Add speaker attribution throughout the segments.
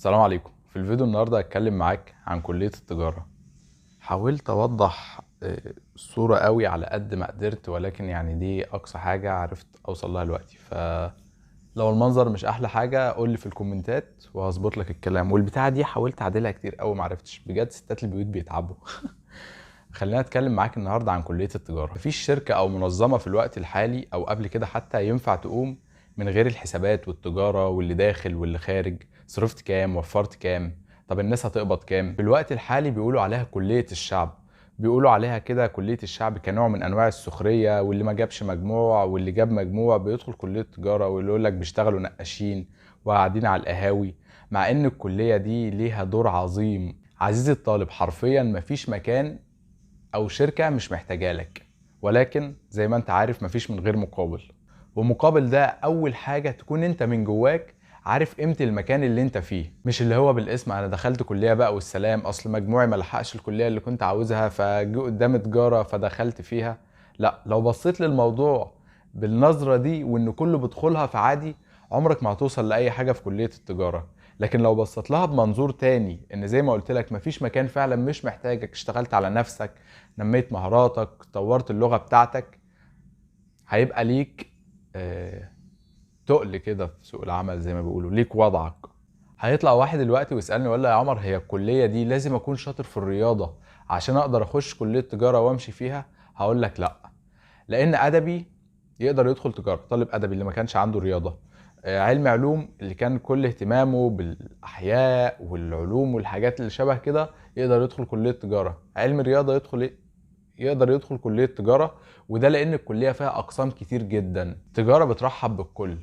Speaker 1: السلام عليكم. في الفيديو النهارده هتكلم معاك عن كلية التجارة. حاولت اوضح الصورة قوي على قد ما قدرت، ولكن يعني دي اقصى حاجة عرفت اوصل لها دلوقتي. فلو المنظر مش احلى حاجة قول لي في الكومنتات وهظبط لك الكلام. والبتاعة دي حاولت اعدلها كتير قوي معرفتش، بجد ستات البيوت بيتعبوا. خلينا اتكلم معاك النهارده عن كلية التجارة. مفيش شركة او منظمة في الوقت الحالي او قبل كده حتى ينفع تقوم من غير الحسابات والتجارة واللي داخل واللي خارج، صرفت كام، وفرت كام، طب الناس هتقبض كام. في الوقت الحالي بيقولوا عليها كلية الشعب، بيقولوا عليها كده كلية الشعب كنوع من انواع السخرية، واللي ما جابش مجموع واللي جاب مجموع بيدخل كلية التجارة، واللي يقول لك بيشتغلوا نقاشين وقاعدين على القهاوي. مع ان الكلية دي ليها دور عظيم. عزيزي الطالب، حرفيا مفيش مكان او شركة مش محتاجة لك، ولكن زي ما انت عارف مفيش من غير مقابل. ومقابل ده اول حاجة تكون انت من جواك عارف قيمة المكان اللي انت فيه، مش اللي هو بالاسم انا دخلت كلية بقى والسلام، اصل مجموعي ملحقش الكلية اللي كنت عاوزها فجي قدام تجارة فدخلت فيها. لا، لو بصيت للموضوع بالنظرة دي وان كله بيدخلها فعادي، عمرك ما هتوصل لأي حاجة في كلية التجارة. لكن لو بصيت لها بمنظور تاني، ان زي ما قلت لك مفيش مكان فعلا مش محتاجك، اشتغلت على نفسك، نميت مهاراتك، طورت اللغة بتاعتك، هيبقى ليك تقل كده في سوق العمل، زي ما بيقولوا ليك وضعك. هيطلع واحد دلوقتي ويسألني يقول لي يا عمر، هي الكلية دي لازم اكون شاطر في الرياضة عشان اقدر اخش كلية تجارة وامشي فيها؟ هقول لك لا، لان ادبي يقدر يدخل تجارة، طالب ادبي اللي ما كانش عنده رياضة، علم علوم اللي كان كل اهتمامه بالاحياء والعلوم والحاجات اللي شبه كده يقدر يدخل كلية تجارة، علم رياضة يقدر يدخل كلية تجارة. وده لان الكلية فيها اقسام كتير جدا. تجارة بترحب بالكل،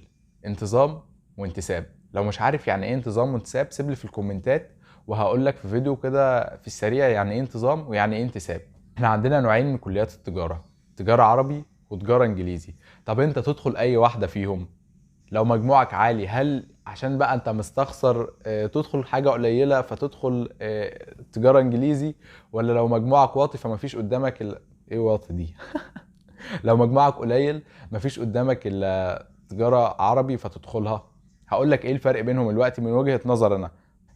Speaker 1: انتظام وانتساب. لو مش عارف يعني ايه انتظام وانتساب سيب لي في الكومنتات وهقول لك في فيديو كده في السريع يعني ايه انتظام ويعني ايه انتساب. احنا عندنا نوعين من كليات التجارة، تجارة عربي وتجارة انجليزي. طب انت تدخل اي واحدة فيهم؟ لو مجموعك عالي، هل عشان بقى انت مستخسر تدخل حاجة قليلة فتدخل تجارة انجليزي، ولا لو مجموعك واطي فمفيش قدامك ايه واطي دي؟ لو مجموعك قليل مفيش قدامك الا تجارة عربي فتدخلها؟ هقول لك ايه الفرق بينهم دلوقتي من وجهة نظر انا.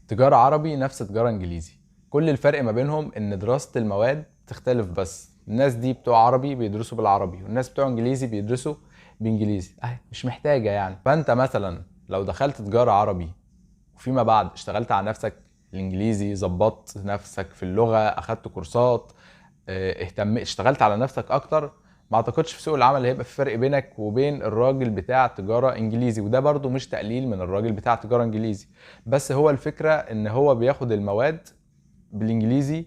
Speaker 1: تجارة عربي نفس تجارة انجليزي، كل الفرق ما بينهم ان دراسة المواد تختلف، بس الناس دي بتوع عربي بيدرسوا بالعربي والناس بتوع انجليزي بيدرسوا بانجليزي، مش محتاجة يعني. فانت مثلا لو دخلت تجارة عربي وفيما بعد اشتغلت على نفسك الانجليزي، ظبطت نفسك في اللغة، اخدت كورسات، اشتغلت على نفسك اكتر، ما اعتقدش في سوق العمل هيبقى في فرق بينك وبين الراجل بتاع تجارة انجليزي. وده برضو مش تقليل من الراجل بتاع تجارة انجليزي، بس هو الفكرة ان هو بياخد المواد بالانجليزي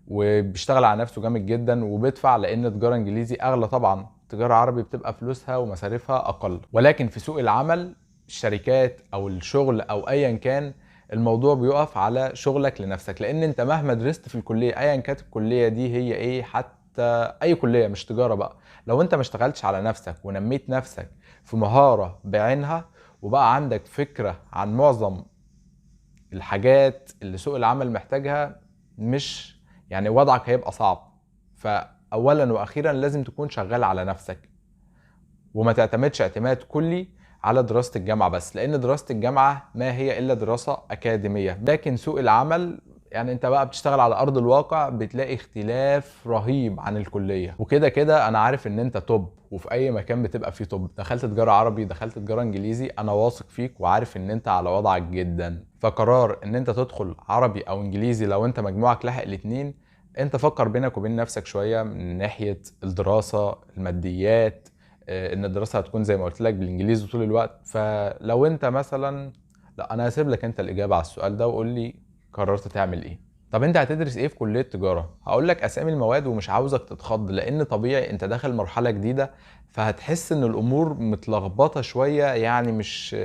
Speaker 1: وبيشتغل على نفسه جامد جدا وبيدفع، لان تجارة انجليزي اغلى طبعا، تجارة عربي بتبقى فلوسها ومصاريفها اقل. ولكن في سوق العمل، الشركات او الشغل او ايا كان، الموضوع بيقف على شغلك لنفسك. لان انت مهما درست في الكلية ايا كانت الكلية دي هي ايه، حتى اي كلية مش تجارة بقى، لو انت ما اشتغلتش على نفسك ونميت نفسك في مهارة بعينها وبقى عندك فكرة عن معظم الحاجات اللي سوق العمل محتاجها، مش يعني وضعك هيبقى صعب. فاولا واخيرا لازم تكون شغال على نفسك، وما تعتمدش اعتماد كلي على دراسة الجامعة بس، لان دراسة الجامعة ما هي الا دراسة اكاديمية. لكن سوق العمل يعني انت بقى بتشتغل على ارض الواقع بتلاقي اختلاف رهيب عن الكلية. وكده كده انا عارف ان انت توب، وفي اي مكان بتبقى فيه توب، دخلت تجارة عربي دخلت تجارة انجليزي، انا واثق فيك وعارف ان انت على وضعك جدا. فقرار ان انت تدخل عربي او انجليزي لو انت مجموعك لحق الاتنين، انت فكر بينك وبين نفسك شوية من ناحية الدراسة، الماديات، ان الدراسه هتكون زي ما قلت لك بالانجليزي طول الوقت. فلو انت مثلا، لا انا هسيب لك انت الاجابه على السؤال ده وقول لي قررت تعمل ايه. طب انت هتدرس ايه في كليه تجاره؟ هقول لك اسامي المواد ومش عاوزك تتخض، لان طبيعي انت داخل مرحله جديده فهتحس ان الامور متلخبطه شويه، يعني مش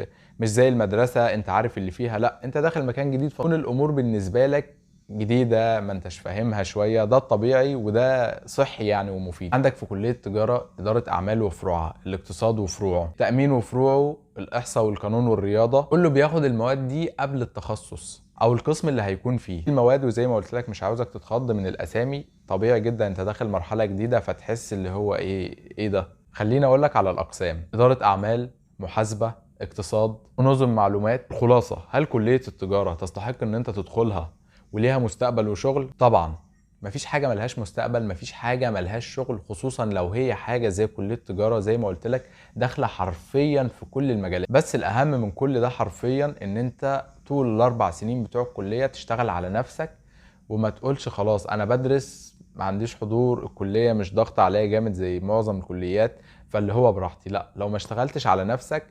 Speaker 1: زي المدرسه انت عارف اللي فيها، لا انت داخل مكان جديد فتكون الامور بالنسبه لك جديده ما انتش فاهمها شويه. ده الطبيعي وده صحي يعني ومفيد. عندك في كليه التجاره اداره اعمال وفروعها، الاقتصاد وفروعه، التامين وفروعه، الاحصاء والقانون والرياضه، كله بياخد المواد دي قبل التخصص او القسم اللي هيكون فيه المواد. وزي ما قلت لك مش عاوزك تتخض من الاسامي، طبيعي جدا انت داخل مرحله جديده فتحس اللي هو ايه ده. خليني اقول لك على الاقسام: اداره اعمال، محاسبه، اقتصاد، ونظم معلومات. خلاصة، هل كلية التجارة تستحق ان انت تدخلها وليها مستقبل وشغل؟ طبعا. مفيش حاجة ملهاش مستقبل، مفيش حاجة ملهاش شغل، خصوصا لو هي حاجة زي كلية التجارة زي ما قلت لك داخلة حرفيا في كل المجالات. بس الأهم من كل ده حرفيا ان انت طول الأربع سنين بتوع الكلية تشتغل على نفسك، وما تقولش خلاص انا بدرس ما عنديش حضور، الكلية مش ضغط عليا جامد زي معظم الكليات فاللي هو براحتي. لا، لو ما اشتغلتش على نفسك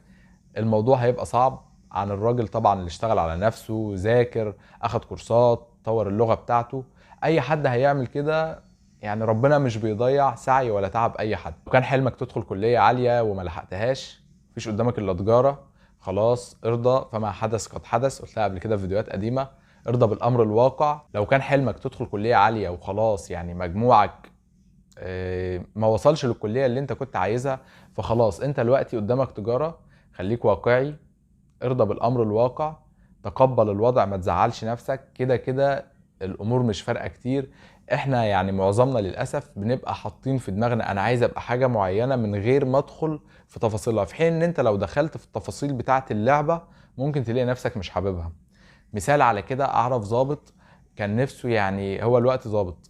Speaker 1: الموضوع هيبقى صعب عن الراجل طبعا اللي اشتغل على نفسه، ذاكر، اخد كورسات، طور اللغة بتاعته. اي حد هيعمل كده، يعني ربنا مش بيضيع سعي ولا تعب اي حد. لو كان حلمك تدخل كلية عالية وما لحقتهاش، مفيش قدامك الا تجارة، خلاص ارضى، فما حدث قد حدث، قلتها قبل كده في فيديوهات قديمة. ارضى بالامر الواقع. لو كان حلمك تدخل كلية عالية وخلاص يعني مجموعك ما وصلش للكلية اللي انت كنت عايزها، فخلاص انت دلوقتي قدامك تجارة. خليك واقعي، ارضى بالامر الواقع، تقبل الوضع، ما تزعلش نفسك، كده كده الامور مش فارقة كتير. احنا يعني معظمنا للاسف بنبقى حاطين في دماغنا انا عايز ابقى حاجة معينة من غير ما ادخل في تفاصيلها، في حين ان انت لو دخلت في التفاصيل بتاعة اللعبة ممكن تلاقي نفسك مش حاببها. مثال على كده، اعرف ضابط كان نفسه، يعني هو الوقت ضابط،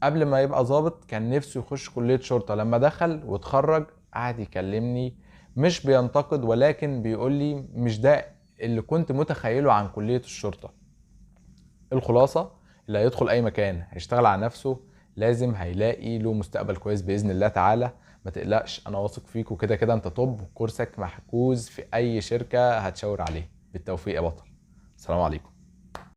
Speaker 1: قبل ما يبقى ضابط كان نفسه يخش كلية شرطة. لما دخل واتخرج قعد يكلمني، مش بينتقد ولكن بيقول لي مش ده اللي كنت متخيله عن كلية الشرطة. الخلاصة، اللي هيدخل اي مكان هيشتغل على نفسه لازم هيلاقي له مستقبل كويس بإذن الله تعالى. ما تقلقش، انا واثق فيك، وكده كده انت طب كورسك محجوز في اي شركة هتشاور عليه. بالتوفيق يا بطل. السلام عليكم.